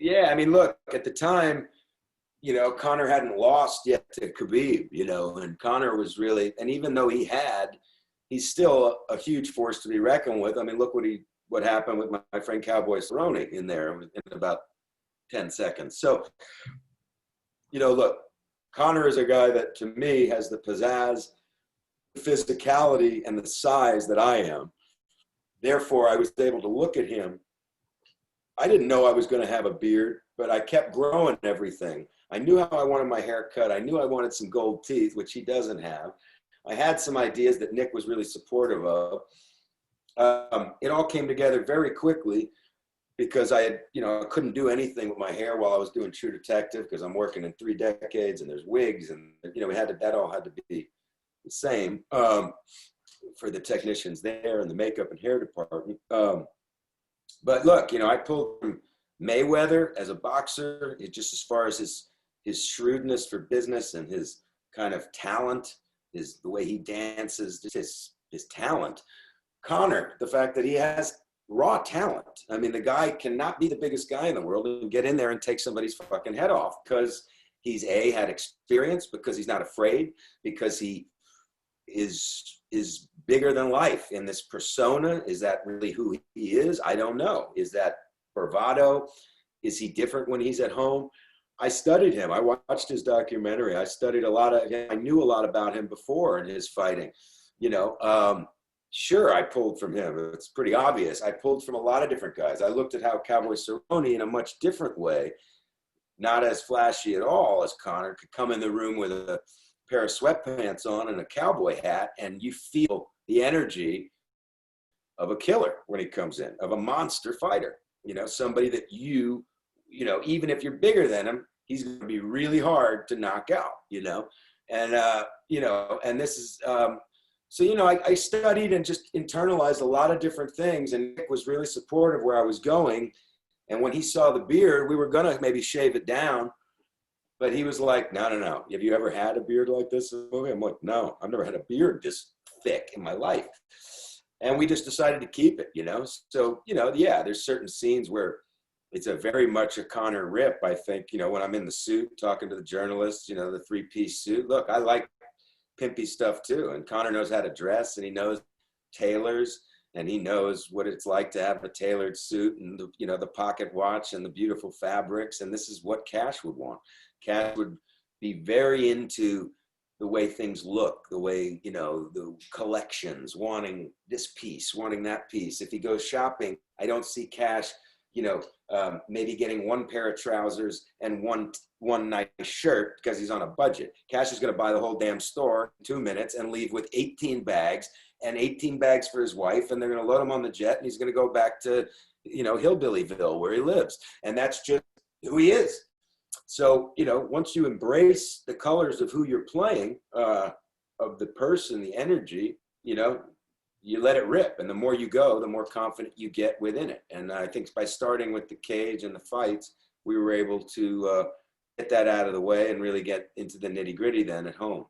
Yeah, I mean, look, at the time, Conor hadn't lost yet to Khabib, and Conor was really, and even though he's still a huge force to be reckoned with. I mean, look what happened with my friend Cowboy Cerrone in there in about 10 seconds. So, look, Conor is a guy that to me has the pizzazz, the physicality, and the size that I am. Therefore, I was able to look at him. I didn't know I was going to have a beard, but I kept growing everything. I knew how I wanted my hair cut. I knew I wanted some gold teeth, which he doesn't have. I had some ideas that Nick was really supportive of. It all came together very quickly because I had, I couldn't do anything with my hair while I was doing True Detective because I'm working in 3 decades and there's wigs and, that all had to be the same for the technicians there and the makeup and hair department. But look, I pulled from Mayweather as a boxer, just as far as his shrewdness for business and his kind of talent, the way he dances, just his talent. Conor, the fact that he has raw talent. I mean, the guy cannot be the biggest guy in the world and get in there and take somebody's fucking head off because he's had experience, because he's not afraid, because he is bigger than life in this persona. Is that really who he is? I don't know. Is that bravado? Is he different when he's at home? I studied him. I watched his documentary. I studied I knew a lot about him before in his fighting, Sure, I pulled from him. It's pretty obvious. I pulled from a lot of different guys. I looked at how Cowboy Cerrone, in a much different way, not as flashy at all as Conor, could come in the room with a pair of sweatpants on and a cowboy hat, and you feel the energy of a killer when he comes in, of a monster fighter. Somebody that even if you're bigger than him, he's going to be really hard to knock out. And this is. I studied and just internalized a lot of different things, and Nick was really supportive where I was going. And when he saw the beard, we were going to maybe shave it down, but he was like, no. Have you ever had a beard like this in a movie? I'm like, no, I've never had a beard this thick in my life. And we just decided to keep it, So, there's certain scenes where it's a very much a Conor rip, I think, when I'm in the suit talking to the journalists, the 3-piece suit. Look, I like pimpy stuff too, and Conor knows how to dress, and he knows tailors, and he knows what it's like to have a tailored suit and the pocket watch and the beautiful fabrics. And this is what Cash would want. Cash would be very into the way things look, the way, the collections, wanting this piece, wanting that piece. If he goes shopping, I don't see Cash, maybe getting 1 pair of trousers and one nice shirt because he's on a budget. Cash is going to buy the whole damn store in 2 minutes and leave with 18 bags and 18 bags for his wife, and they're going to load him on the jet, and he's going to go back to, Hillbillyville where he lives. And that's just who he is. So, once you embrace the colors of who you're playing, of the person, the energy, you let it rip. And the more you go, the more confident you get within it. And I think by starting with the cage and the fights, we were able to get that out of the way and really get into the nitty gritty then at home.